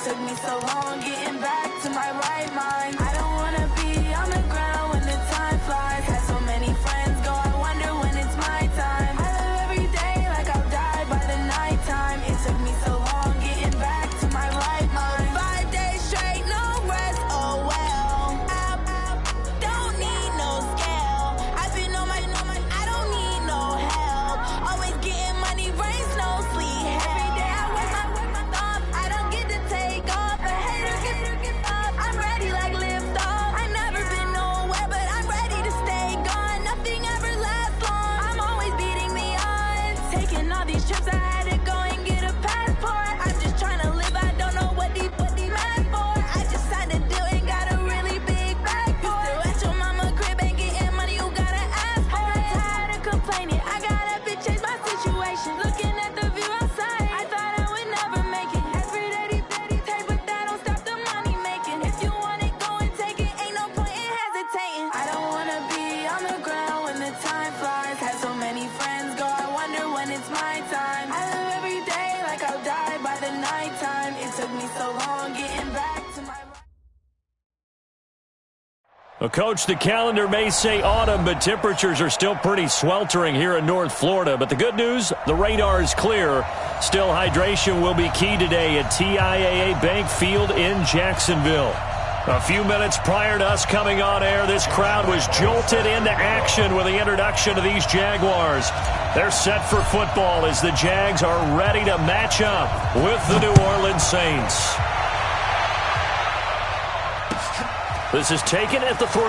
took me so long getting back to my right mind. I don't wanna be on the ground when the time flies. Had so many friends go, I wonder when it's my time. I live every day like I'll die by the nighttime. It took me so long getting back to my right mind. 5 days straight, no rest, oh well. Don't need no scale. I've been on my, I don't need no help. Always getting money, rains, no sleep. Every day I work my thumb. I don't get to take off. A hater get up. I'm ready like lift off. I never been nowhere, but I'm ready to stay gone. Nothing ever lasts long. I'm always beating the odds. Taking all these trips, I had to go and get a passport. I'm just trying to live. I don't know what the mad for. I just signed a deal and got a really big bag for it. Still at your mama crib and getting money, you gotta ask for it. I'm tired of complaining. I gotta change my situation. Looking at the view outside, I thought I would never make it. Every day take, but that don't stop the money making. If you want it, go and take it. Ain't no point in hesitating. I don't wanna be on the ground when the time flies. Had so many friends go, I wonder when it's my time. I live every day like I'll die by the nighttime. It took me so long getting back to my Well, Coach, the calendar may say autumn, but temperatures are still pretty sweltering here in North Florida. But the good news, the radar is clear. Still, hydration will be key today at TIAA Bank Field in Jacksonville. A few minutes prior to us coming on air, this crowd was jolted into action with the introduction of these Jaguars. They're set for football as the Jags are ready to match up with the New Orleans Saints. This is taken at the 3.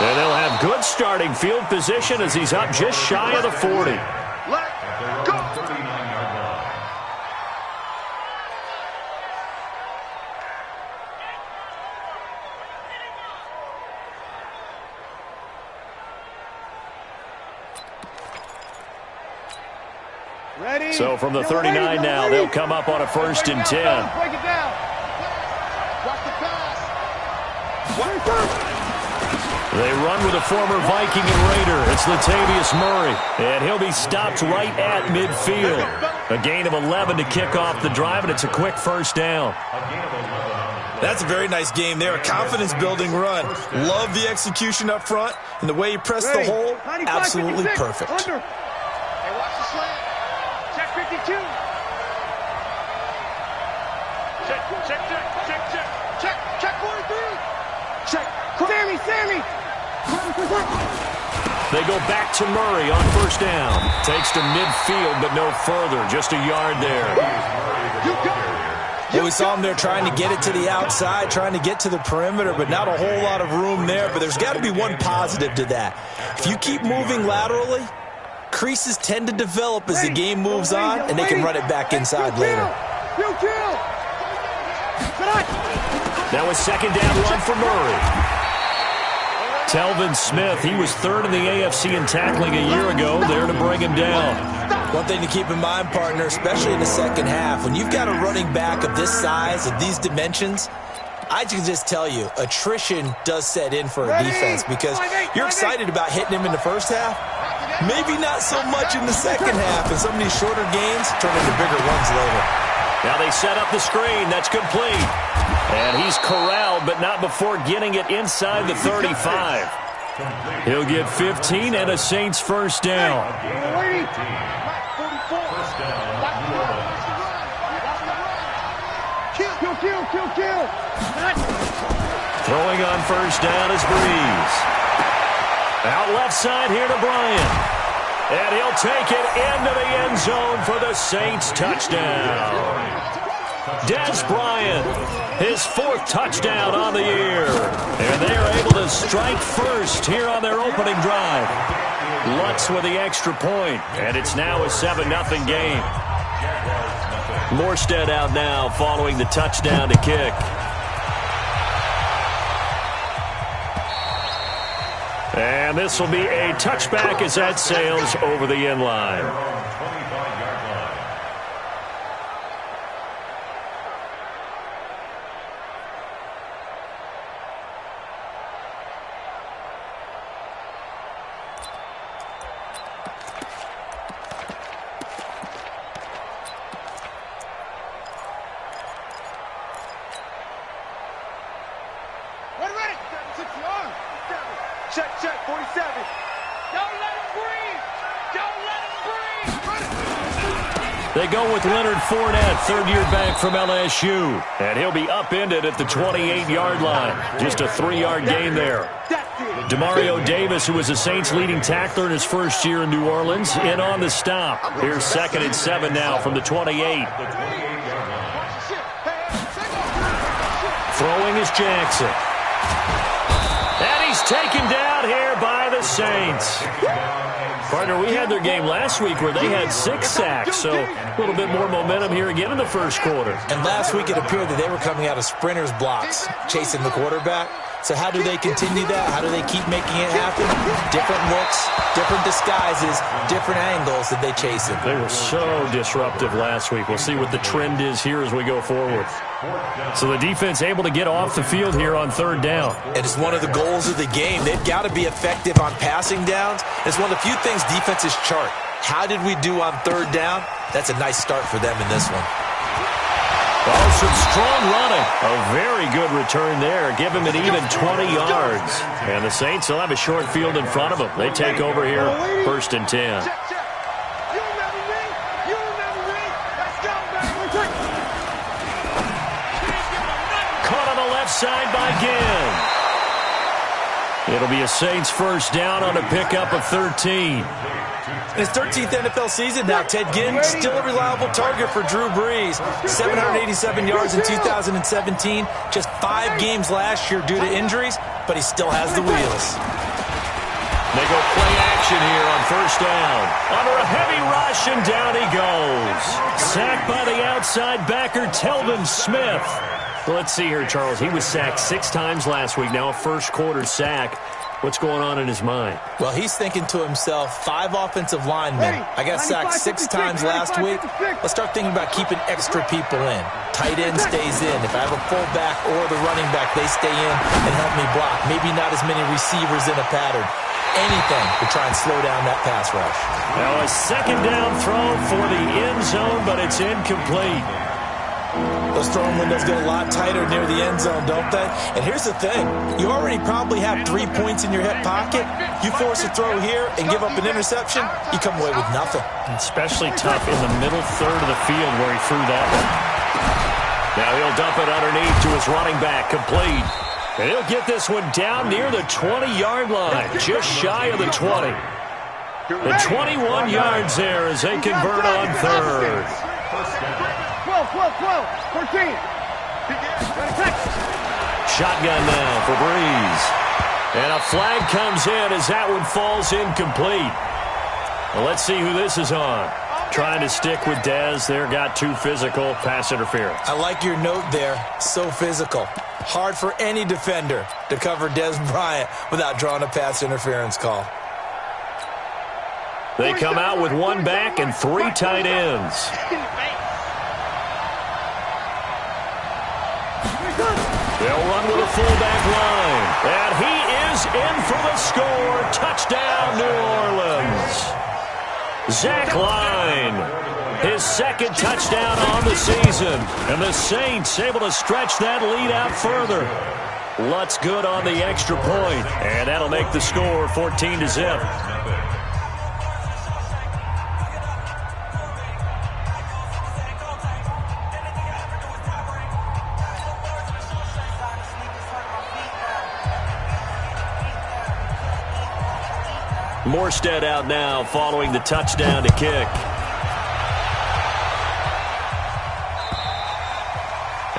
And they'll have good starting field position as he's up just shy of the 40. Let's go! Ready? So from the 39 now, they'll come up on a 1st and 10. Break it down. Watch the pass. They run with a former Viking and Raider. It's Latavius Murray, and he'll be stopped right at midfield. A gain of 11 to kick off the drive, and it's a quick 1st down. That's a very nice game there. A confidence-building run. Love the execution up front, and the way he pressed the hole, absolutely perfect. Under. Hey, watch the slant. Check 52. Check 43. Check. Sammy. They go back to Murray on 1st down. Takes to midfield, but no further. Just a yard there. Well, we saw him there trying to get it to the outside, trying to get to the perimeter, but not a whole lot of room there. But there's got to be one positive to that. If you keep moving laterally, creases tend to develop as the game moves on, and they can run it back inside later. Now a 2nd down run for Murray. Telvin Smith, he was 3rd in the AFC in tackling a year ago, there to bring him down. One thing to keep in mind, partner, especially in the second half, when you've got a running back of this size, of these dimensions, I can just tell you, attrition does set in for a defense because you're excited about hitting him in the first half. Maybe not so much in the second half, and some of these shorter gains turn into bigger runs later. Now they set up the screen. That's complete. And he's corralled, but not before getting it inside the 35. He'll get 15 and a Saints 1st down. Kill. Throwing on 1st down is Breeze. Out left side here to Bryant. And he'll take it into the end zone for the Saints touchdown. Des Bryant, his 4th touchdown on the year. And they are able to strike first here on their opening drive. Lutz with the extra point, and it's now a 7-0 game. Morstead out now following the touchdown to kick. And this will be a touchback as that sails over the end line. check, 47. Don't let him breathe. Don't let him breathe. They go with Leonard Fournette, third-year back from LSU. And he'll be upended at the 28-yard line. Just a 3-yard gain there. Demario Davis, who was the Saints' leading tackler in his first year in New Orleans, in on the stop. Here's 2nd and 7 now from the 28. Throwing is Jackson. And he's taken down here by the Saints. Partner, we had their game last week where they had 6 sacks, so a little bit more momentum here again in the first quarter. And last week it appeared that they were coming out of sprinters blocks, chasing the quarterback. So how do they continue that? How do they keep making it happen? Different looks, different disguises, different angles that they chase him. They were so disruptive last week. We'll see what the trend is here as we go forward. So the defense able to get off the field here on 3rd down. And it's one of the goals of the game. They've got to be effective on passing downs. It's one of the few things defenses chart. How did we do on 3rd down? That's a nice start for them in this one. Oh, some strong running. A very good return there. Give him an even 20 yards. And the Saints will have a short field in front of them. They take over here, 1st and 10. Caught on the left side by Ginn. It'll be a Saints 1st down on a pickup of 13. In his 13th NFL season now, Ted Ginn still a reliable target for Drew Brees. 787 yards in 2017. Just 5 games last year due to injuries, but he still has the wheels. They go play action here on 1st down. Under a heavy rush, and down he goes. Sacked by the outside backer, Telvin Smith. Well, let's see here, Charles. He was sacked 6 times last week. Now a first-quarter sack. What's going on in his mind? Well, he's thinking to himself, 5 offensive linemen. I got sacked 6 times last week. Let's start thinking about keeping extra people in. Tight end stays in. If I have a fullback or the running back, they stay in and help me block. Maybe not as many receivers in a pattern. Anything to try and slow down that pass rush. Now a 2nd down throw for the end zone, but it's incomplete. Those throwing windows get a lot tighter near the end zone, don't they? And here's the thing. You already probably have 3 points in your hip pocket. You force a throw here and give up an interception, you come away with nothing. Especially tough in the middle third of the field where he threw that one. Now he'll dump it underneath to his running back, complete. And he'll get this one down near the 20-yard line, just shy of the 20. The 21 yards there as they convert on 3rd. 12, 14. Shotgun now for Brees. And a flag comes in as that one falls incomplete. Well, let's see who this is on. Trying to stick with Dez there, got too physical, pass interference. I like your note there, so physical. Hard for any defender to cover Dez Bryant without drawing a pass interference call. They come out with 1 back and 3 tight ends. They'll run with a fullback line. And he is in for the score. Touchdown, New Orleans. Zach Line, his 2nd touchdown on the season. And the Saints able to stretch that lead out further. Lutz good on the extra point. And that'll make the score 14-0. Morstead out now following the touchdown to kick.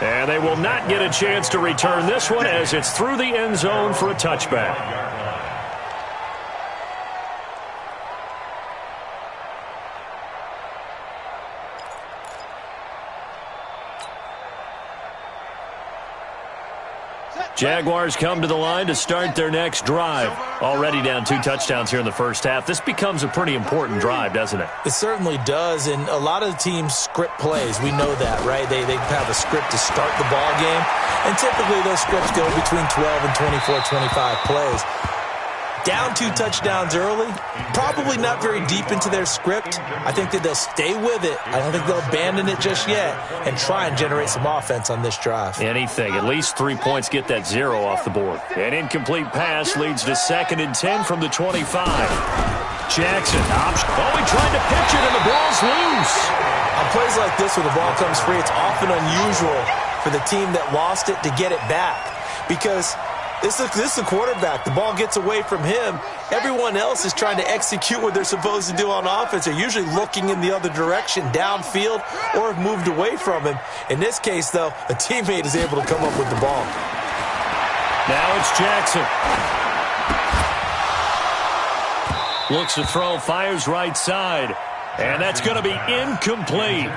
And they will not get a chance to return this one as it's through the end zone for a touchback. Jaguars come to the line to start their next drive. Already down 2 touchdowns here in the first half. This becomes a pretty important drive, doesn't it? It certainly does, and a lot of the teams script plays. We know that, right? They have a script to start the ball game, and typically those scripts go between 12 and 24, 25 plays. Down 2 touchdowns early, probably not very deep into their script. I think that they'll stay with it. I don't think they'll abandon it just yet and try and generate some offense on this drive. Anything. At least 3 points get that 0 off the board. An incomplete pass leads to 2nd and 10 from the 25. Jackson option. Oh, he tried to pitch it and the ball's loose. On plays like this where the ball comes free, it's often unusual for the team that lost it to get it back because this is the quarterback. The ball gets away from him. Everyone else is trying to execute what they're supposed to do on offense. They're usually looking in the other direction, downfield, or have moved away from him. In this case, though, a teammate is able to come up with the ball. Now it's Jackson. Looks to throw, fires right side. And that's going to be incomplete.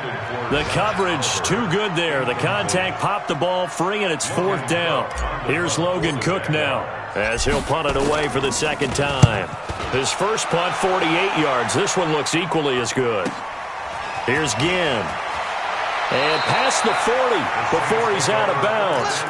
The coverage too good there. The contact popped the ball free, and it's 4th down. Here's Logan Cook now as he'll punt it away for the 2nd time. His first punt, 48 yards. This one looks equally as good. Here's Ginn. And past the 40 before he's out of bounds.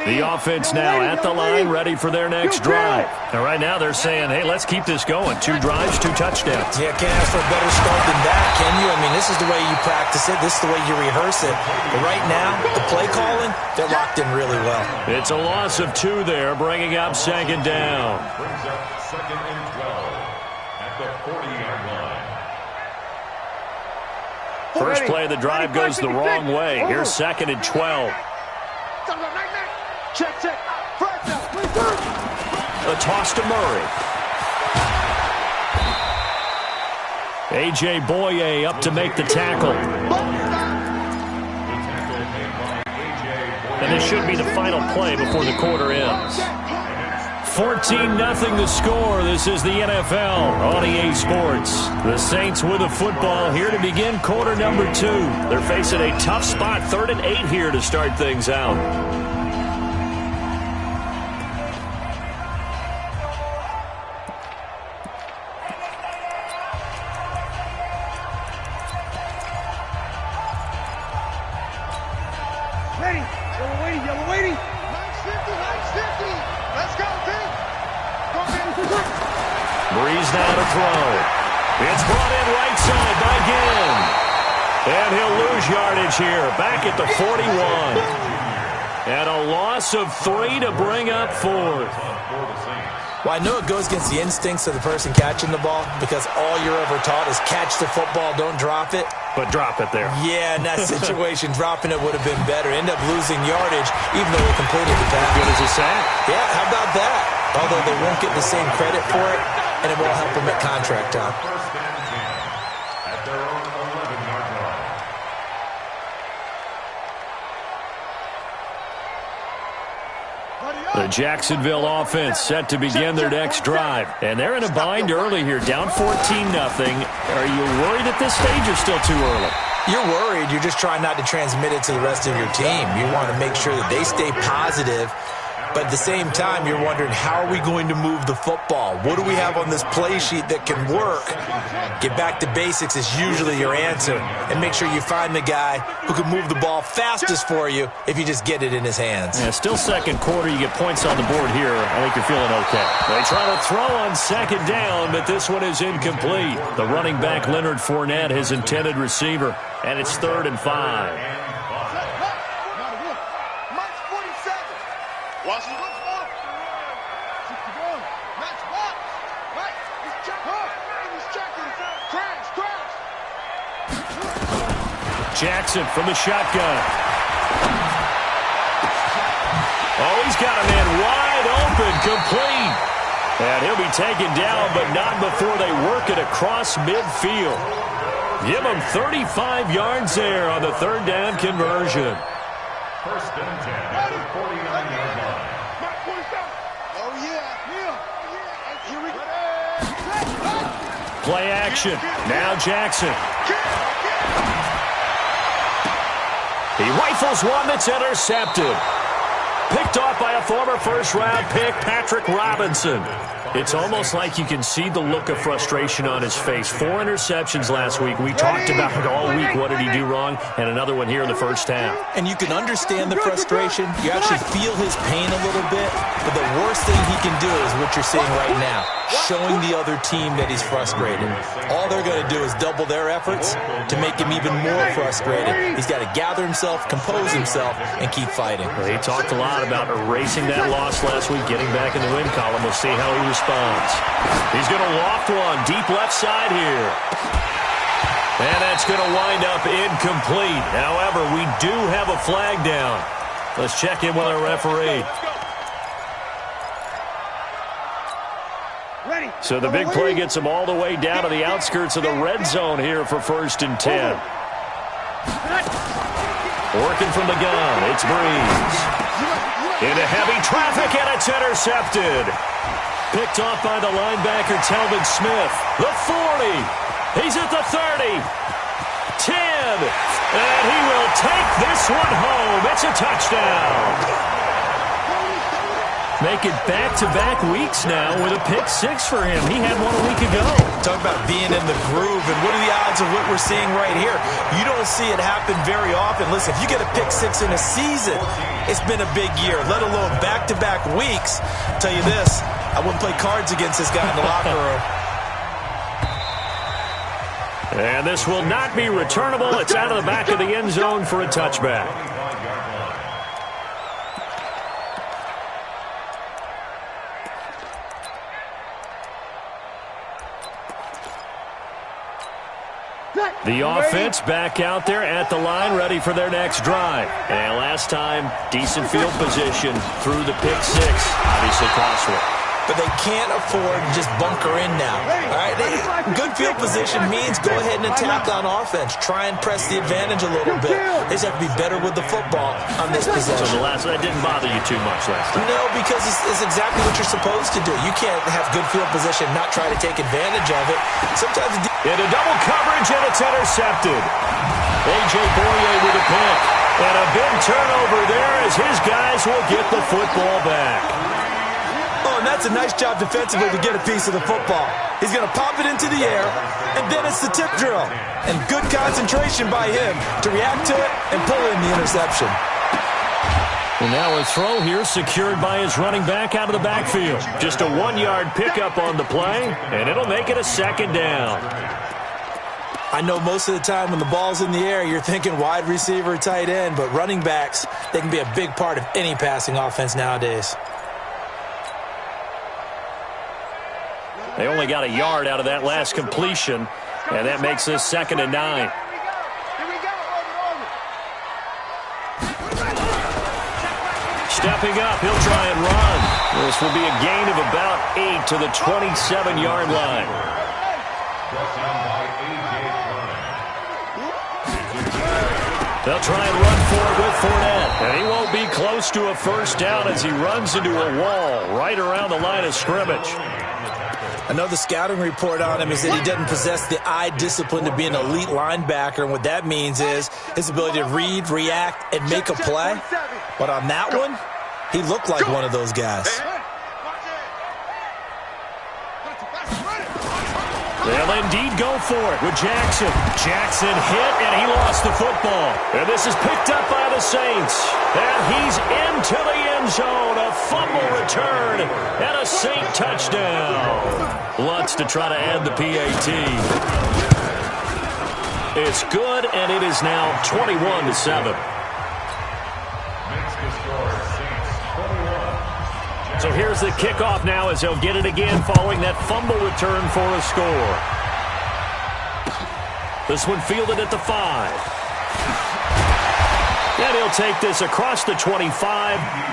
The offense now at the line, ready for their next drive. And right now they're saying, hey, let's keep this going. 2 drives, 2 touchdowns. Yeah, can't ask for a better start than that, can you? I mean, this is the way you practice it. This is the way you rehearse it. But right now, the play calling, they're locked in really well. It's a loss of 2 there, bringing up 2nd down. Brings up 2nd and 12 at the 40-yard line. First play of the drive goes the wrong way. Here's 2nd and 12. Check. A toss to Murray. A.J. Boye up to make the tackle. And this should be the final play before the quarter ends. 14-0 the score. This is the NFL on EA Sports. The Saints with a football here to begin quarter number 2. They're facing a tough spot, 3rd and 8 here to start things out. Yellow waiting. Nice 50. Let's go, team. Breeze now to throw. It's brought in right side by Ginn. And he'll lose yardage here, back at the 41. And a loss of 3 to bring up 4th. Well, I know it goes against the instincts of the person catching the ball because all you're ever taught is catch the football, don't drop it. But drop it there. Yeah, in that situation, dropping it would have been better. End up losing yardage, even though they completed the pass. Good as a sack. Yeah, how about that? Although they won't get the same credit for it, and it won't help them at contract time. First and 10 at their own 11-yard line. The Jacksonville offense set to begin their next drive. And they're in a bind early here, down 14-0. Are you worried at this stage or still too early? You're worried. You're just trying not to transmit it to the rest of your team. You want to make sure that they stay positive. But at the same time, you're wondering, how are we going to move the football? What do we have on this play sheet that can work? Get back to basics is usually your answer. And make sure you find the guy who can move the ball fastest for you if you just get it in his hands. Yeah, still second quarter. You get points on the board here. I think you're feeling okay. They try to throw on 2nd down, but this one is incomplete. The running back, Leonard Fournette, his intended receiver. And it's 3rd and 5. Jackson from the shotgun. Oh, he's got a man wide open, complete. And he'll be taken down, but not before they work it across midfield. Give him 35 yards there on the 3rd down conversion. First and 10 at the 49-yard line. Oh, yeah. Here we go. Play action. Now Jackson. He rifles one that's intercepted. Picked off by a former first-round pick, Patrick Robinson. It's almost like you can see the look of frustration on his face. 4 interceptions last week. We talked about it all week. What did he do wrong? And another one here in the first half. And you can understand the frustration. You actually feel his pain a little bit. But the worst thing he can do is what you're seeing right now, showing the other team that he's frustrated. All they're going to do is double their efforts to make him even more frustrated. He's got to gather himself, compose himself, and keep fighting. Well, he talked a lot about erasing that loss last week, getting back in the win column. We'll see how he responds. He's going to loft one deep left side here. And that's going to wind up incomplete. However, we do have a flag down. Let's check in with our referee. So the big play gets him all the way down to the outskirts of the red zone here for 1st and 10. Working from the gun, it's Breeze. Into heavy traffic, and it's intercepted. Picked off by the linebacker, Telvin Smith. The 40. He's at the 30. 10. And he will take this one home. It's a touchdown. Make it back-to-back weeks now with a pick 6 for him. He had one a week ago. Talk about being in the groove, and what are the odds of what we're seeing right here? You don't see it happen very often. Listen, if you get a pick 6 in a season, it's been a big year, let alone back-to-back weeks. I'll tell you this, I wouldn't play cards against this guy in the locker room. And this will not be returnable. It's out of the back of the end zone for a touchback. The offense back out there at the line, ready for their next drive. And last time, decent field position through the pick 6. Obviously costly. But they can't afford to just bunker in now. All right, good field position means go ahead and attack on offense. Try and press the advantage a little bit. They just have to be better with the football on this possession. So that didn't bother you too much last time? No, because it's exactly what you're supposed to do. You can't have good field position and not try to take advantage of it. Sometimes into double coverage, and it's intercepted. A.J. Boye with a pick. And a big turnover there as his guys will get the football back. Oh, and that's a nice job defensively to get a piece of the football. He's going to pop it into the air, and then it's the tip drill. And good concentration by him to react to it and pull in the interception. And now a throw here secured by his running back out of the backfield. Just a 1-yard pickup on the play, and it'll make it a 2nd down. I know most of the time when the ball's in the air, you're thinking wide receiver, tight end, but running backs, they can be a big part of any passing offense nowadays. They only got a yard out of that last completion, and that makes this 2nd and 9. Stepping up, he'll try and run. This will be a gain of about 8 to the 27-yard line. They'll try and run for it with Fournette. And he won't be close to a 1st down as he runs into a wall right around the line of scrimmage. Another scouting report on him is that he doesn't possess the eye discipline to be an elite linebacker. And what that means is his ability to read, react, and make a play. But on that one, he looked like one of those guys. They'll indeed go for it with Jackson. Jackson hit, and he lost the football. And this is picked up by the Saints. And he's into the end zone. A fumble return and a Saint touchdown. Lutz to try to add the PAT. It's good, and it is now 21-7. So here's the kickoff now as they'll get it again following that fumble return for a score. This one fielded at the 5. And he'll take this across the 25,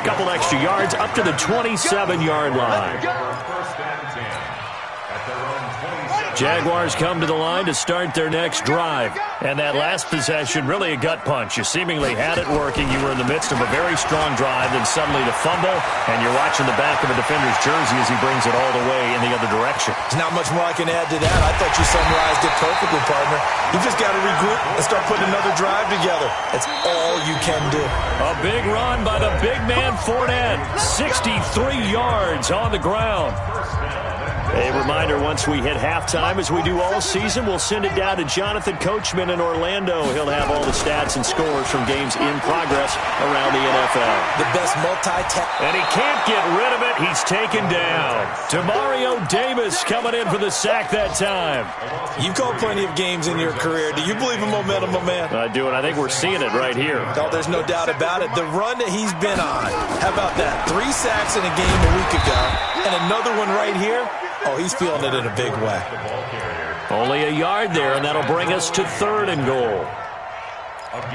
couple extra yards up to the 27-yard line. First and 10 at their own 27. Jaguars come to the line to start their next drive. And that last possession, really a gut punch. You seemingly had it working. You were in the midst of a very strong drive, then suddenly the fumble, and you're watching the back of a defender's jersey as he brings it all the way in the other direction. There's not much more I can add to that. I thought you summarized it perfectly, partner. You just got to regroup and start putting another drive together. That's all you can do. A big run by the big man Fournette. 63 yards on the ground. A reminder, once we hit halftime, as we do all season, we'll send it down to Jonathan Coachman in Orlando. He'll have all the stats and scores from games in progress around the NFL. The best multi-task. And he can't get rid of it. He's taken down. Demario Davis coming in for the sack that time. You've called plenty of games in your career. Do you believe in momentum, my man? I do, and I think we're seeing it right here. No, there's no doubt about it. The run that he's been on. How about that? 3 sacks in a game a week ago, and another one right here. Oh, he's feeling it in a big way. Only a yard there, and that'll bring us to 3rd and goal.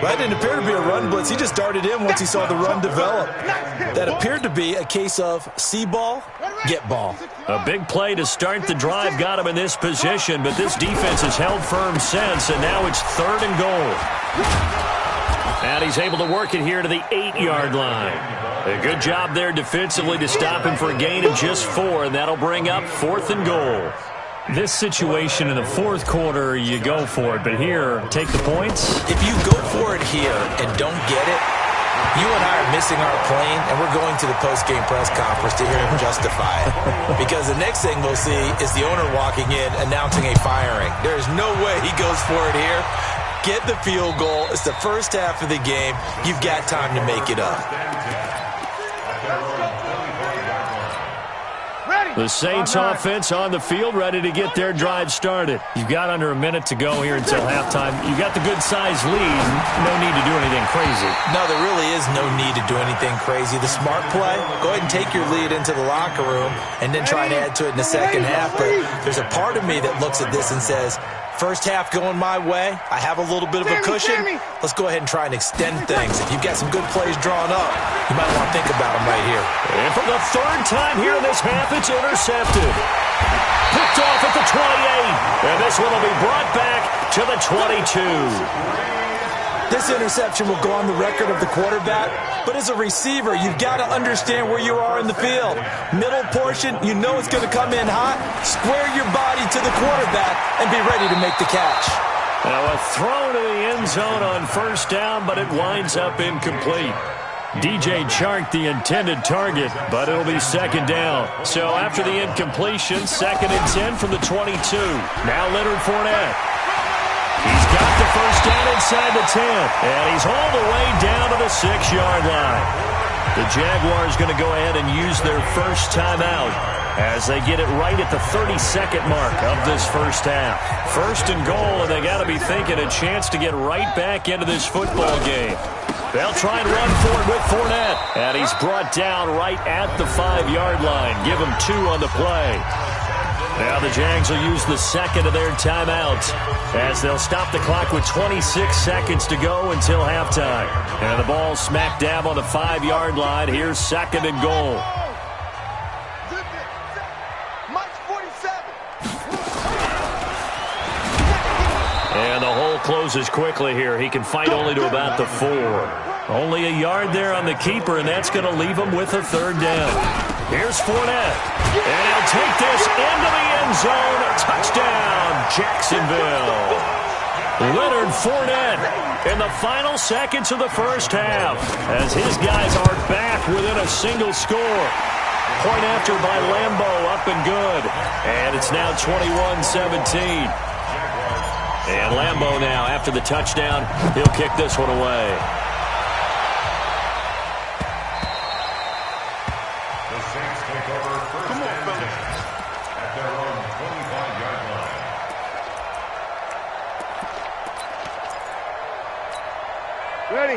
That didn't appear to be a run blitz. He just darted in once he saw the run develop. That appeared to be a case of see ball, get ball. A big play to start the drive got him in this position, but this defense has held firm since, and now it's 3rd and goal. And he's able to work it here to the 8-yard line. A good job there defensively to stop him for a gain of just 4, and that'll bring up 4th and goal. This situation in the 4th quarter, you go for it, but here, take the points. If you go for it here and don't get it, you and I are missing our plane, and we're going to the post-game press conference to hear him justify it. Because the next thing we'll see is the owner walking in announcing a firing. There's no way he goes for it here. Get the field goal. It's the first half of the game. You've got time to make it up. The Saints offense on the field, ready to get their drive started. You've got under a minute to go here until halftime. You've got the good-sized lead. No need to do anything crazy. No, there really is no need to do anything crazy. The smart play, go ahead and take your lead into the locker room and then try and add to it in the second half. But there's a part of me that looks at this and says, first half going my way, I have a little bit of a cushion. Let's go ahead and try and extend things. If you've got some good plays drawn up, you might want to think about them right here. And for the 3rd time here in this half, it's intercepted. Picked off at the 28. And this one will be brought back to the 22. This interception will go on the record of the quarterback, but as a receiver, you've got to understand where you are in the field. Middle portion, you know it's going to come in hot. Square your body to the quarterback and be ready to make the catch. Now a throw to the end zone on 1st down, but it winds up incomplete. DJ Chark the intended target, but it'll be 2nd down. So after the incompletion, 2nd and 10 from the 22. Now Leonard Fournette. He's got the 1st down inside the 10, and he's all the way down to the 6-yard line. The Jaguars going to go ahead and use their first timeout as they get it right at the 32nd mark of this first half. 1st and goal, and they got to be thinking a chance to get right back into this football game. They'll try and run for it with Fournette, and he's brought down right at the 5-yard line. Give him 2 on the play. Now the Jags will use the 2nd of their timeouts as they'll stop the clock with 26 seconds to go until halftime. And the ball smack dab on the 5-yard line. Here's 2nd and goal. And the hole closes quickly here. He can fight only to about the 4. Only a yard there on the keeper, and that's going to leave him with a 3rd down. Here's Fournette. And he'll take this into the end zone. Touchdown, Jacksonville. Leonard Fournette in the final seconds of the first half as his guys are back within a single score. Point after by Lambo, up and good. And it's now 21-17. And Lambo now, after the touchdown, he'll kick this one away. The Saints take over 1st and 10 at their own 25-yard line.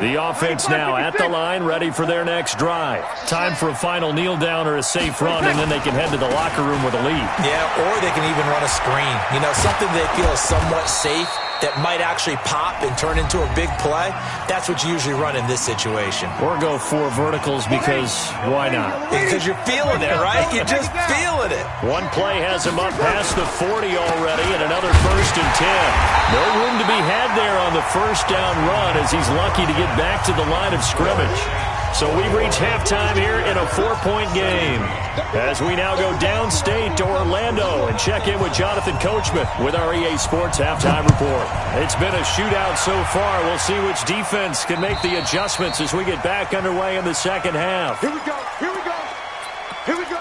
The offense now at the line, ready for their next drive. Time for a final kneel down or a safe run, and then they can head to the locker room with a lead. Yeah, or they can even run a screen. You know, something they feel is somewhat safe that might actually pop and turn into a big play, that's what you usually run in this situation. Or go 4 verticals because why not? Because you're feeling it, right? You're just feeling it. One play has him up past the 40 already, and another 1st and 10. No room to be had there on the first down run as he's lucky to get back to the line of scrimmage. So we've reached halftime here in a 4-point game as we now go downstate to Orlando and check in with Jonathan Coachman with our EA Sports Halftime Report. It's been a shootout so far. We'll see which defense can make the adjustments as we get back underway in the second half. Here we go. Here we go. Here we go.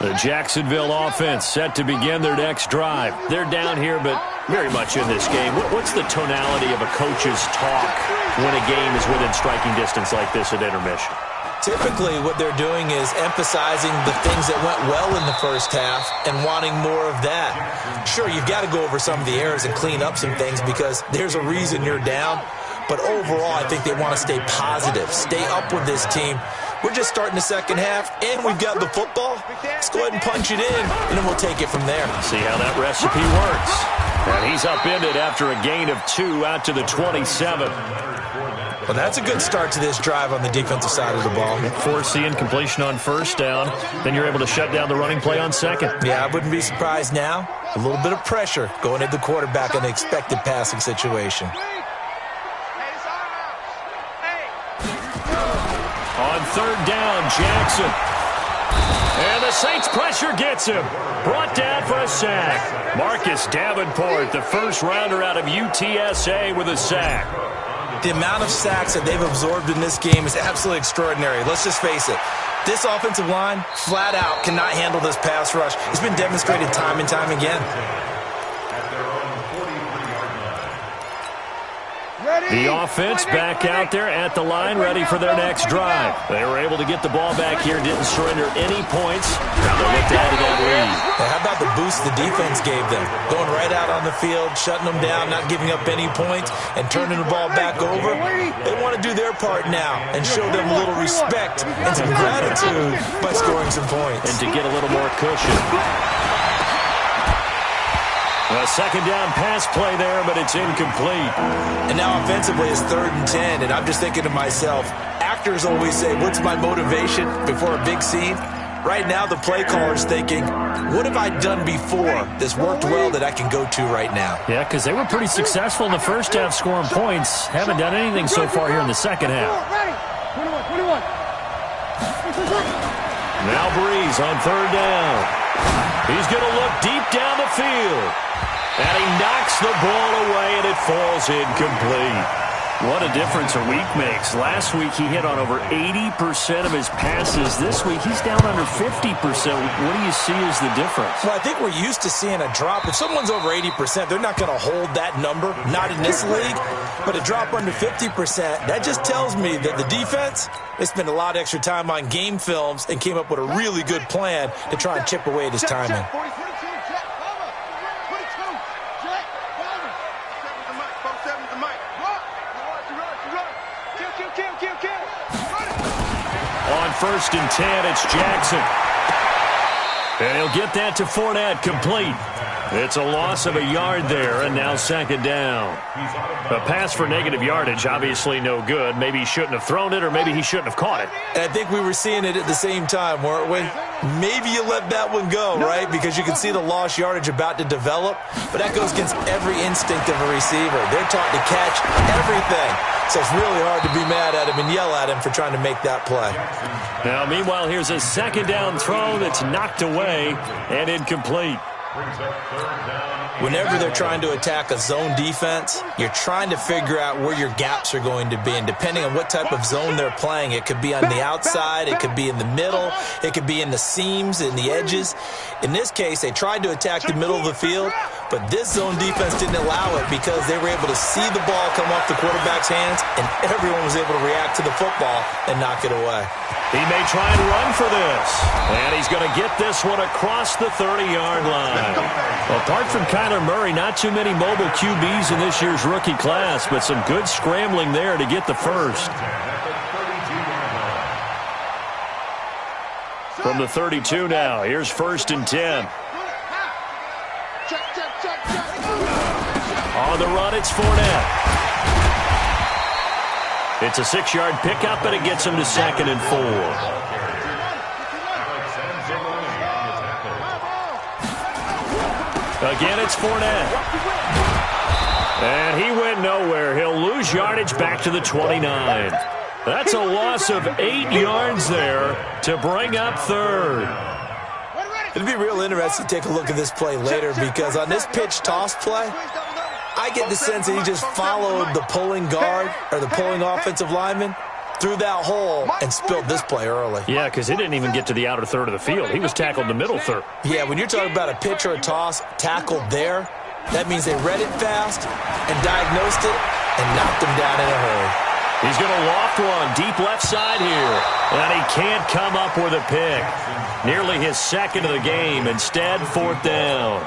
The Jacksonville offense set to begin their next drive. They're down here, but very much in this game. What's the tonality of a coach's talk when a game is within striking distance like this at intermission? Typically, what they're doing is emphasizing the things that went well in the first half and wanting more of that. Sure, you've got to go over some of the errors and clean up some things because there's a reason you're down. But overall, I think they want to stay positive, stay up with this team. We're just starting the second half, and we've got the football. Let's go ahead and punch it in, and then we'll take it from there. See how that recipe works. And he's upended after a gain of 2 out to the 27. Well, that's a good start to this drive on the defensive side of the ball. Force the incompletion on first down. Then you're able to shut down the running play on second. Yeah, I wouldn't be surprised now. A little bit of pressure going at the quarterback in the expected passing situation. On third down, Jackson. And the Saints pressure gets him. Brought down for a sack. Marcus Davenport, the first rounder out of UTSA with a sack. The amount of sacks that they've absorbed in this game is absolutely extraordinary. Let's just face it. This offensive line, flat out, cannot handle this pass rush. It's been demonstrated time and time again. The offense back out there at the line, ready for their next drive. They were able to get the ball back here, didn't surrender any points. Now they look to add to that lead. How about the boost the defense gave them? Going right out on the field, shutting them down, not giving up any points, and turning the ball back over. They want to do their part now and show them a little respect and some gratitude by scoring some points. And to get a little more cushion. A second down pass play there, but it's incomplete. And now offensively it's 3rd and 10, and I'm just thinking to myself, actors always say, what's my motivation before a big scene? Right now the play caller's thinking, what have I done before that's worked well that I can go to right now? Yeah, because they were pretty successful in the first half scoring points. Haven't done anything so far here in the second half. Now Breeze on third down. He's going to look deep down the field. And he knocks the ball away, and it falls incomplete. What a difference a week makes. Last week, he hit on over 80% of his passes. This week, he's down under 50%. What do you see as the difference? Well, I think we're used to seeing a drop. If someone's over 80%, they're not going to hold that number, not in this league. But a drop under 50%, that just tells me that the defense, they spent a lot of extra time on game films and came up with a really good plan to try and chip away at his timing. On 1st and 10, it's Jackson. And he'll get that to Fournette, complete. It's a loss of a yard there, and now second down. A pass for negative yardage, obviously no good. Maybe he shouldn't have thrown it, or maybe he shouldn't have caught it. And I think we were seeing it at the same time, weren't we? Maybe you let that one go, right? Because you can see the lost yardage about to develop. But that goes against every instinct of a receiver. They're taught to catch everything. So it's really hard to be mad at him and yell at him for trying to make that play. Now, meanwhile, here's a second down throw that's knocked away and incomplete. Whenever they're trying to attack a zone defense, you're trying to figure out where your gaps are going to be. And depending on what type of zone they're playing, it could be on the outside, it could be in the middle, it could be in the seams, in the edges. In this case, they tried to attack the middle of the field, but this zone defense didn't allow it because they were able to see the ball come off the quarterback's hands, and everyone was able to react to the football and knock it away. He may try and run for this. And he's going to get this one across the 30-yard line. Apart from Kyler Murray, not too many mobile QBs in this year's rookie class, but some good scrambling there to get the first. From the 32 now, here's 1st and 10. On the run, it's Fournette. It's a 6-yard pickup, and it gets him to 2nd and 4. Again, it's Fournette. And he went nowhere. He'll lose yardage back to the 29. That's a loss of 8 yards there to bring up 3rd. It'll be real interesting to take a look at this play later, because on this pitch toss play, I get the sense that he just followed the pulling guard or the pulling offensive lineman through that hole and spilled this play early. Yeah, because he didn't even get to the outer third of the field. He was tackled in the middle third. Yeah, when you're talking about a pitch or a toss tackled there, that means they read it fast and diagnosed it and knocked him down in a hurry. He's going to loft one deep left side here, and he can't come up with a pick. Nearly his 2nd of the game. Instead, 4th down.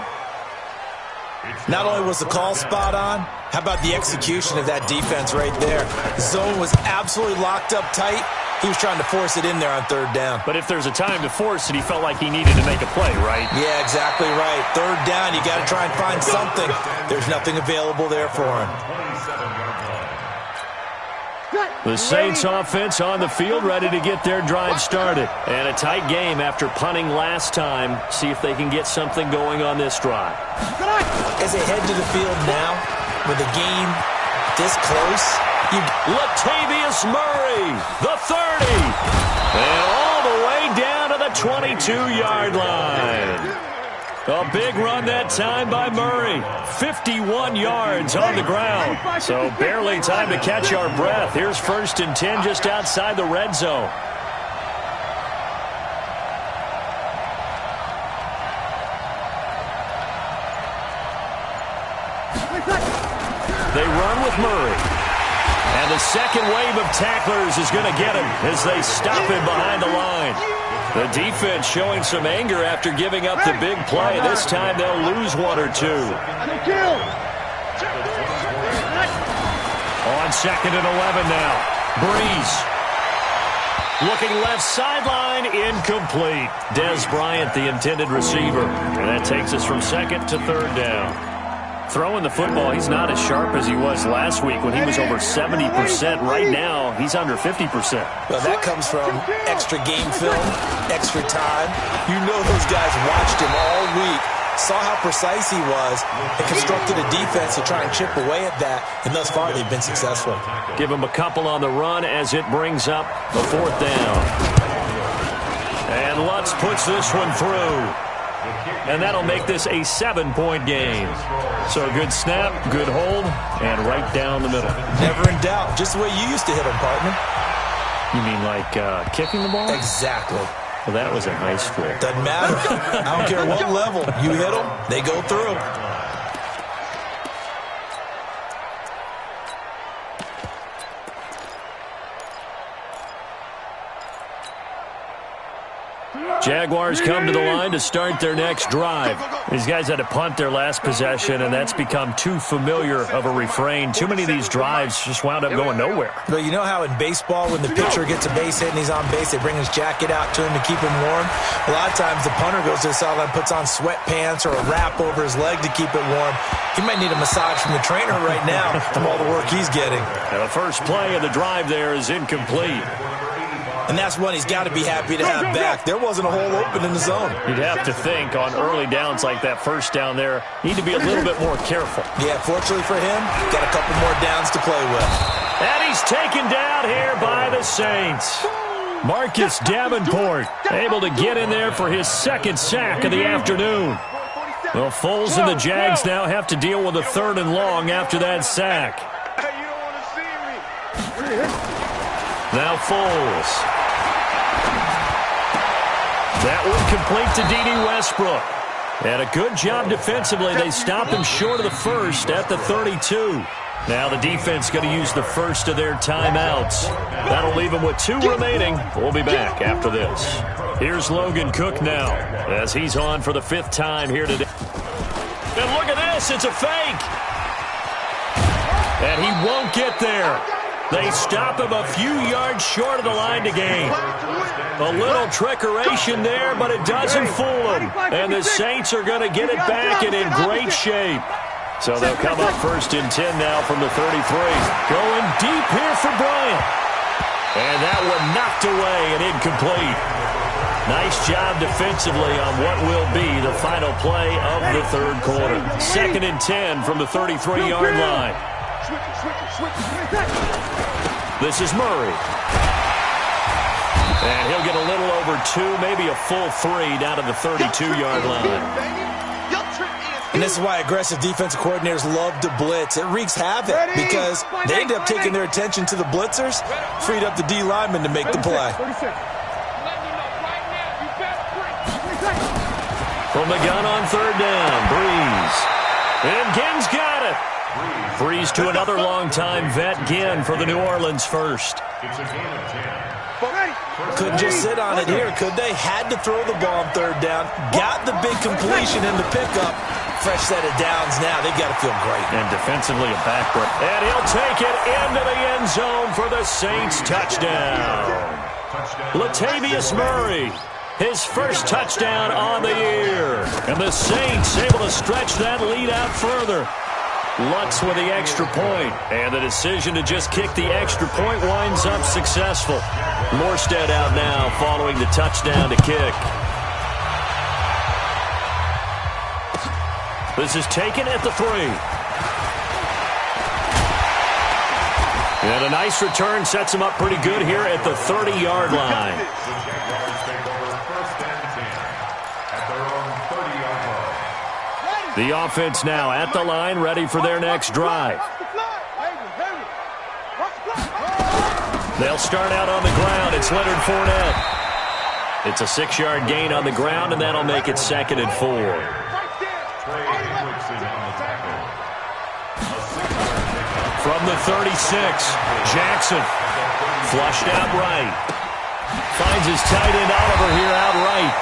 Not only was the call spot on, how about the execution of that defense right there? The zone was absolutely locked up tight. He was trying to force it in there on 3rd down. But if there's a time to force it, he felt like he needed to make a play, right? Yeah, exactly right. 3rd down, you got to try and find something. There's nothing available there for him. The Saints offense on the field, ready to get their drive started. And a tight game after punting last time. See if they can get something going on this drive. As they head to the field now, with the game this close, Latavius Murray, the 30. And all the way down to the 22-yard line. A big run that time by Murray. 51 yards on the ground. So barely time to catch our breath. Here's 1st and 10 just outside the red zone. They run with Murray. And the second wave of tacklers is going to get him as they stop him behind the line. The defense showing some anger after giving up the big play. This time they'll lose 1 or 2. On 2nd and 11 now. Breeze. Looking left sideline, incomplete. Dez Bryant, the intended receiver. And that takes us from 2nd to 3rd down. Throwing the football, he's not as sharp as he was last week when he was over 70%. Right now, he's under 50%. Well, that comes from extra game film, extra time. You know those guys watched him all week, saw how precise he was, and constructed a defense to try and chip away at that, and thus far they've been successful. Give him a couple on the run as it brings up the 4th down. And Lutz puts this one through. And that'll make this a 7-point game. So a good snap, good hold, and right down the middle. Never in doubt. Just the way you used to hit them, partner. You mean like kicking the ball? Exactly. Well, that was in high school. Doesn't matter. I don't care what level. You hit them, they go through. Jaguars come to the line to start their next drive. These guys had to punt their last possession, and that's become too familiar of a refrain. Too many of these drives just wound up going nowhere. But you know how in baseball, when the pitcher gets a base hit and he's on base, they bring his jacket out to him to keep him warm? A lot of times the punter goes to the sideline, puts on sweatpants or a wrap over his leg to keep it warm. He might need a massage from the trainer right now from all the work he's getting. And the first play of the drive there is incomplete. And that's one he's got to be happy to have back. There wasn't a hole open in the zone. You'd have to think on early downs like that first down there, need to be a little bit more careful. Yeah, fortunately for him, got a couple more downs to play with. And he's taken down here by the Saints. Marcus Davenport able to get in there for his 2nd sack of the afternoon. Well, Foles and the Jags now have to deal with a 3rd and long after that sack. Now Foles. That one complete to D.D. Westbrook. And a good job defensively. They stop him short of the first at the 32. Now the defense going to use the first of their timeouts. That'll leave them with 2 remaining. We'll be back after this. Here's Logan Cook now as he's on for the 5th time here today. And look at this. It's a fake. And he won't get there. They stop him a few yards short of the line to gain. A little trickeration there, but it doesn't fool them. And the Saints are going to get it back and in great shape. So they'll come up 1st and 10 now from the 33. Going deep here for Bryant. And that one knocked away and incomplete. Nice job defensively on what will be the final play of the 3rd quarter. 2nd and 10 from the 33-yard line. This is Murray. And he'll get a little over 2, maybe a full 3 down to the 32-yard line. And this is why aggressive defensive coordinators love to blitz. It wreaks havoc because they end up taking their attention to the blitzers, freed up the D lineman to make the play. From the gun on 3rd down, Breeze. And Ginn's got it. Breeze to another long-time vet, Ginn, for the New Orleans first. It's a gain of 10. Couldn't just sit on it here, could they? Had to throw the ball on 3rd down. Got the big completion in the pickup. Fresh set of downs now. They've got to feel great. And defensively a backbreak. And he'll take it into the end zone for the Saints touchdown. Latavius Murray, his first touchdown on the year. And the Saints able to stretch that lead out further. Lutz with the extra point. And the decision to just kick the extra point winds up successful. Morstead out now following the touchdown to kick. This is taken at the 3. And a nice return sets him up pretty good here at the 30-yard line. The Jaguars take over 1st and 10 at their own 30-yard line. The offense now at the line, ready for their next drive. They'll start out on the ground. It's Leonard Fournette. It's a 6-yard gain on the ground, and that'll make it 2nd and 4. From the 36, Jackson. Flushed out right. Finds his tight end Oliver here out right.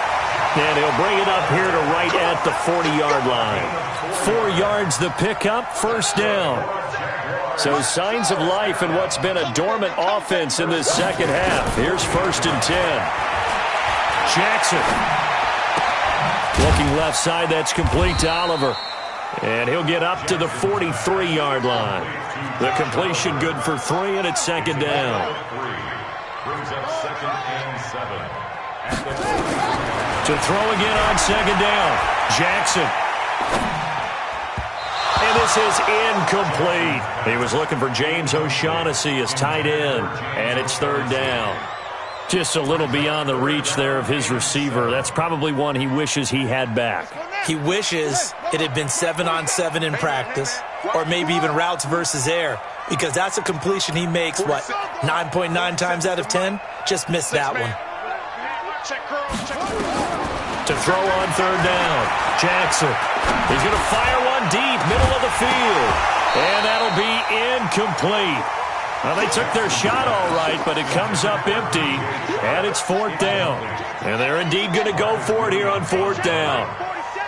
And he'll bring it up here to right at the 40-yard line. 4 yards the pickup, 1st down. So signs of life in what's been a dormant offense in this 2nd half. Here's 1st and 10. Jackson. Looking left side, that's complete to Oliver. And he'll get up to the 43-yard line. The completion good for 3, and it's 2nd down. Brings up 2nd and 7. To throw again on 2nd down. Jackson. And this is incomplete. He was looking for James O'Shaughnessy as tight end. And it's 3rd down. Just a little beyond the reach there of his receiver. That's probably one he wishes he had back. He wishes it had been 7-on-7 in practice, or maybe even routes versus air, because that's a completion he makes, 9.9 times out of 10? Just missed that one. To throw on 3rd down, Jackson. He's going to fire one deep, middle of the field. And that'll be incomplete. Well, they took their shot all right, but it comes up empty, and it's 4th down. And they're indeed going to go for it here on 4th down.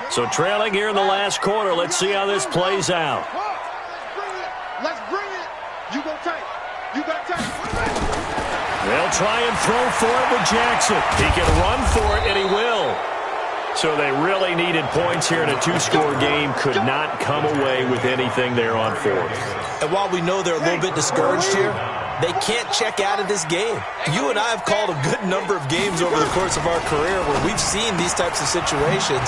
So trailing here in the last quarter, let's see how this plays out. Let's bring it. You go tight. You got tight. They'll try and throw for it with Jackson. He can run for it, and he will. So they really needed points here in a 2-score game. Could not come away with anything there on 4th. And while we know they're a little bit discouraged here, they can't check out of this game. You and I have called a good number of games over the course of our career where we've seen these types of situations.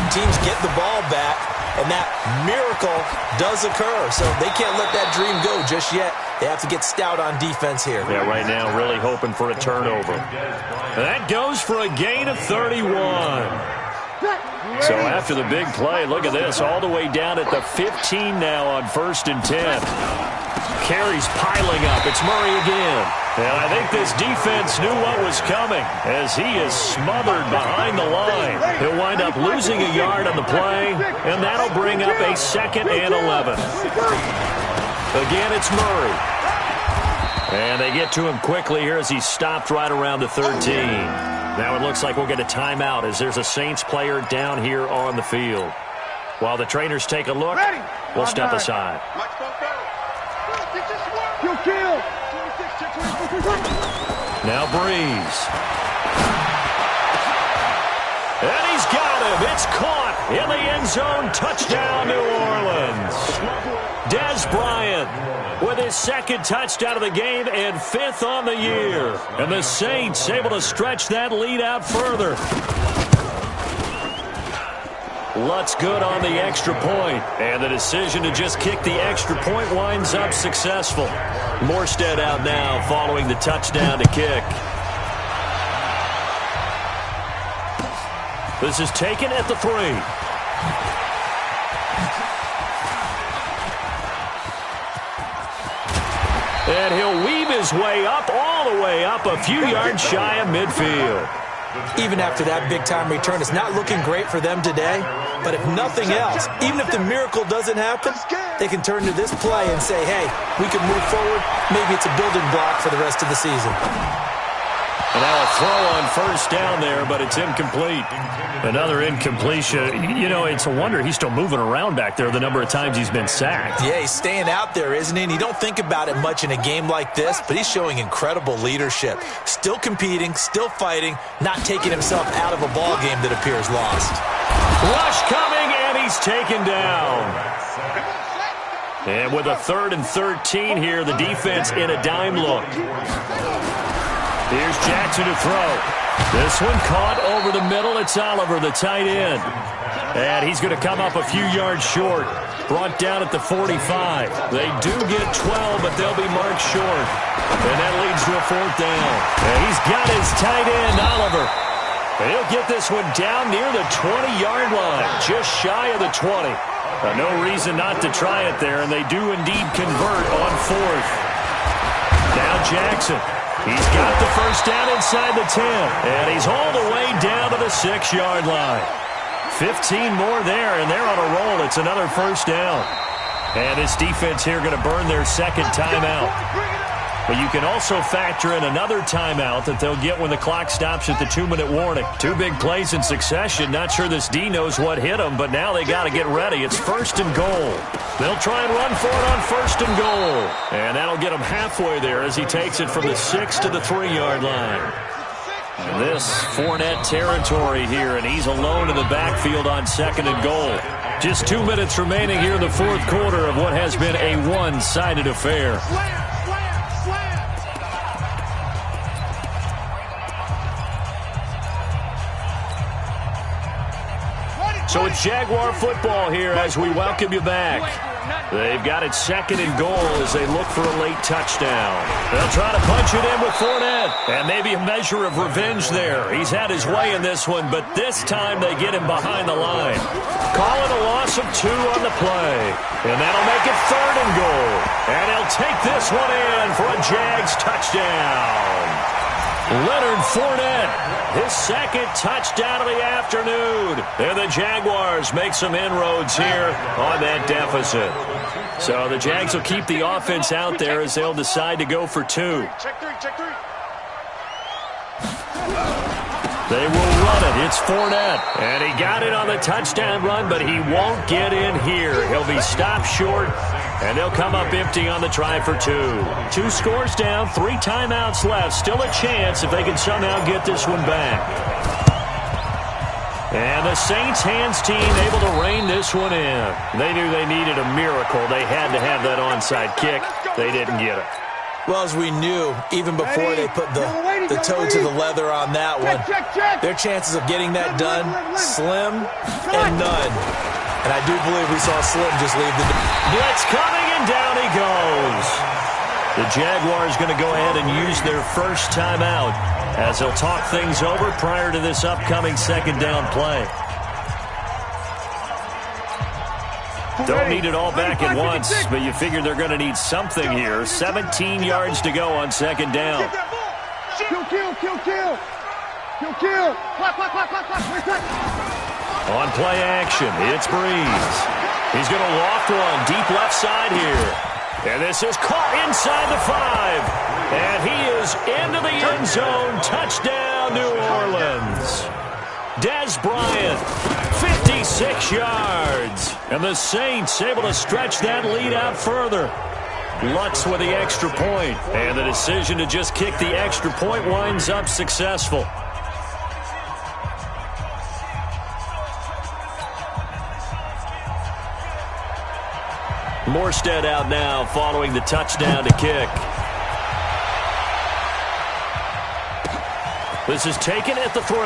Teams get the ball back, and that miracle does occur. So they can't let that dream go just yet. They have to get stout on defense here. Yeah, right now really hoping for a turnover. That goes for a gain of 31. So after the big play, look at this, all the way down at the 15 now on 1st and 10. Carries piling up. It's Murray again. And I think this defense knew what was coming as he is smothered behind the line. He'll wind up losing a yard on the play, and that'll bring up a 2nd and 11. Again, it's Murray. And they get to him quickly here as he's stopped right around the 13. Now it looks like we'll get a timeout as there's a Saints player down here on the field. While the trainers take a look, we'll step aside. You kill. Now Breeze. And he's got him. It's caught in the end zone. Touchdown, New Orleans. Dez Bryant with his second touchdown of the game and 5th on the year. And the Saints able to stretch that lead out further. Lutz good on the extra point. And the decision to just kick the extra point winds up successful. Morstead out now following the touchdown to kick. This is taken at the 3. And he'll weave his way up, all the way up, a few yards shy of midfield. Even after that big-time return, it's not looking great for them today. But if nothing else, even if the miracle doesn't happen, they can turn to this play and say, hey, we can move forward. Maybe it's a building block for the rest of the season. And now a throw on first down there, but it's incomplete. Another incompletion. You know, it's a wonder he's still moving around back there the number of times he's been sacked. Yeah, he's staying out there, isn't he? And you don't think about it much in a game like this, but he's showing incredible leadership. Still competing, still fighting, not taking himself out of a ball game that appears lost. Rush coming, and he's taken down. And with a 3rd and 13 here, the defense in a dime look. Here's Jackson to throw. This one caught over the middle. It's Oliver, the tight end. And he's going to come up a few yards short. Brought down at the 45. They do get 12, but they'll be marked short. And that leads to a 4th down. And he's got his tight end, Oliver. He'll get this one down near the 20-yard line, just shy of the 20. No reason not to try it there, and they do indeed convert on 4th. Now Jackson. He's got the first down inside the 10, and he's all the way down to the 6-yard line. 15 more there, and they're on a roll. It's another first down. And this defense here going to burn their second timeout. But you can also factor in another timeout that they'll get when the clock stops at the 2-minute warning. 2 big plays in succession. Not sure this D knows what hit them, but now they got to get ready. It's 1st and goal. They'll try and run for it on 1st and goal. And that'll get him halfway there as he takes it from the 6 to the 3-yard line. And this Fournette territory here, and he's alone in the backfield on 2nd and goal. Just 2 minutes remaining here in the 4th quarter of what has been a one-sided affair. So it's Jaguar football here as we welcome you back. They've got it 2nd and goal as they look for a late touchdown. They'll try to punch it in with Fournette. And maybe a measure of revenge there. He's had his way in this one, but this time they get him behind the line. Call it a loss of 2 on the play. And that'll make it 3rd and goal. And he'll take this one in for a Jags touchdown. Leonard Fournette, his second touchdown of the afternoon. And the Jaguars make some inroads here on that deficit. So the Jags will keep the offense out there as they'll decide to go for 2. Check 3, check 3. They will run it. It's Fournette. And he got it on the touchdown run, but he won't get in here. He'll be stopped short, and they'll come up empty on the try for 2. 2 scores down, 3 timeouts left. Still a chance if they can somehow get this one back. And the Saints hands team able to rein this one in. They knew they needed a miracle. They had to have that onside kick. They didn't get it. Well, as we knew, even before they put the toe to the leather on that one, their chances of getting that done, slim and none. And I do believe we saw Slim just leave the... Blitz coming, and down he goes. The Jaguars going to go ahead and use their first timeout as they'll talk things over prior to this upcoming 2nd down play. Don't need it all back at once, but you figure they're going to need something here. 17 yards to go on 2nd down. Kill. On play action, it's Breeze. He's going to loft one deep left side here. And this is caught inside the 5. And he is into the end zone. Touchdown, New Orleans. Dez Bryant, 56 yards. And the Saints able to stretch that lead out further. Lutz with the extra point. And the decision to just kick the extra point winds up successful. Morstead out now following the touchdown to kick. This is taken at the 3.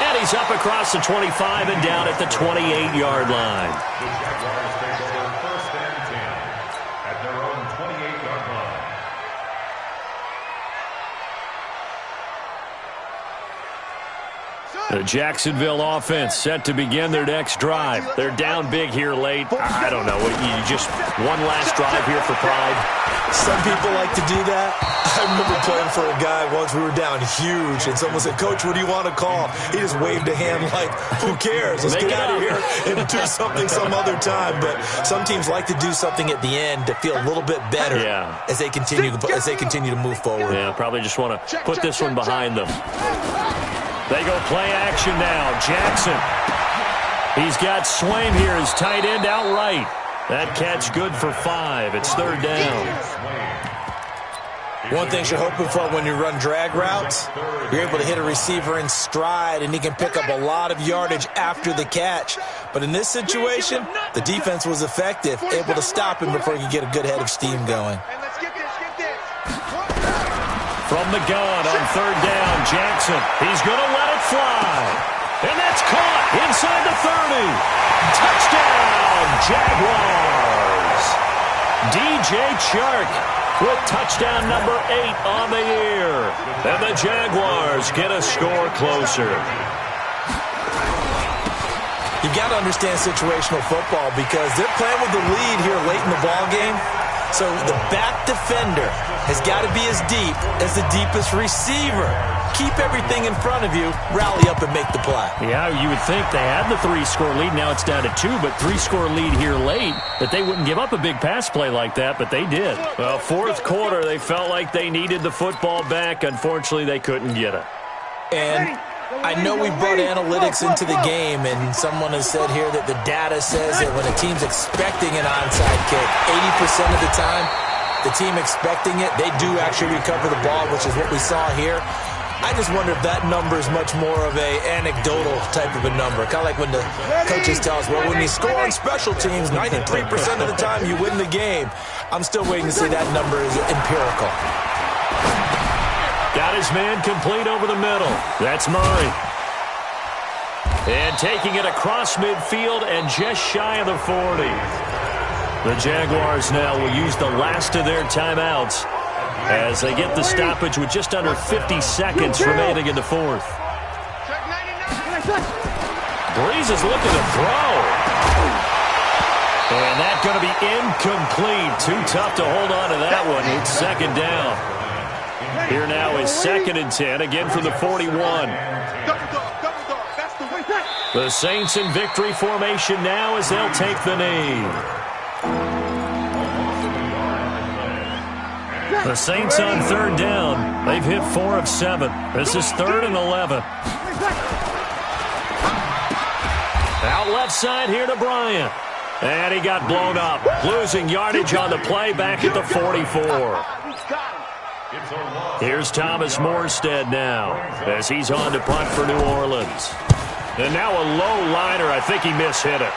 And he's up across the 25 and down at the 28-yard line. The Jaguars take over 1st and 10 at their own 28-yard line. The Jacksonville offense set to begin their next drive. They're down big here late. I don't know. You just one last drive here for pride. Some people like to do that. I remember playing for a guy once. We were down huge, and someone said, "Coach, what do you want to call?" He just waved a hand like, "Who cares? Let's get out of here and do something some other time." But some teams like to do something at the end to feel a little bit better as they continue to move forward. Yeah, probably just want to put this one behind them. They go play action now. Jackson. He's got Swain here as tight end outright. That catch good for 5. It's 3rd down. One thing you're hoping for when you run drag routes, you're able to hit a receiver in stride, and he can pick up a lot of yardage after the catch. But in this situation, the defense was effective, able to stop him before he could get a good head of steam going. From the gun on 3rd down, Jackson. He's going to let it fly. And that's caught inside the 30. Touchdown, Jaguars. DJ Chark with touchdown number 8 on the year. And the Jaguars get a score closer. You've got to understand situational football because they're playing with the lead here late in the ball game. So the back defender has got to be as deep as the deepest receiver. Keep everything in front of you, rally up and make the play. Yeah, you would think they had the 3-score lead. Now it's down to 2, but 3-score lead here late. That they wouldn't give up a big pass play like that, but they did. Well, 4th quarter, they felt like they needed the football back. Unfortunately, they couldn't get it. And I know we brought analytics into the game, and someone has said here that the data says that when a team's expecting an onside kick, 80% of the time, the team expecting it, they do actually recover the ball, which is what we saw here. I just wonder if that number is much more of a anecdotal type of a number. Kind of like when the coaches tell us, well, when you score on special teams, 93% of the time you win the game. I'm still waiting to say that number is empirical. Got his man complete over the middle. That's Murray. And taking it across midfield and just shy of the 40. The Jaguars now will use the last of their timeouts as they get the stoppage with just under 50 seconds remaining in the 4th. Breeze is looking to throw. And that's going to be incomplete. Too tough to hold on to that one. It's 2nd down. Here now is 2nd and 10, again from the 41. The Saints in victory formation now as they'll take the knee. The Saints on 3rd down. They've hit 4 of 7. This is 3rd and 11. Out left side here to Bryant. And he got blown up. Losing yardage on the play back at the 44. Here's Thomas Morstead now as he's on to punt for New Orleans. And now a low liner. I think he mishit it.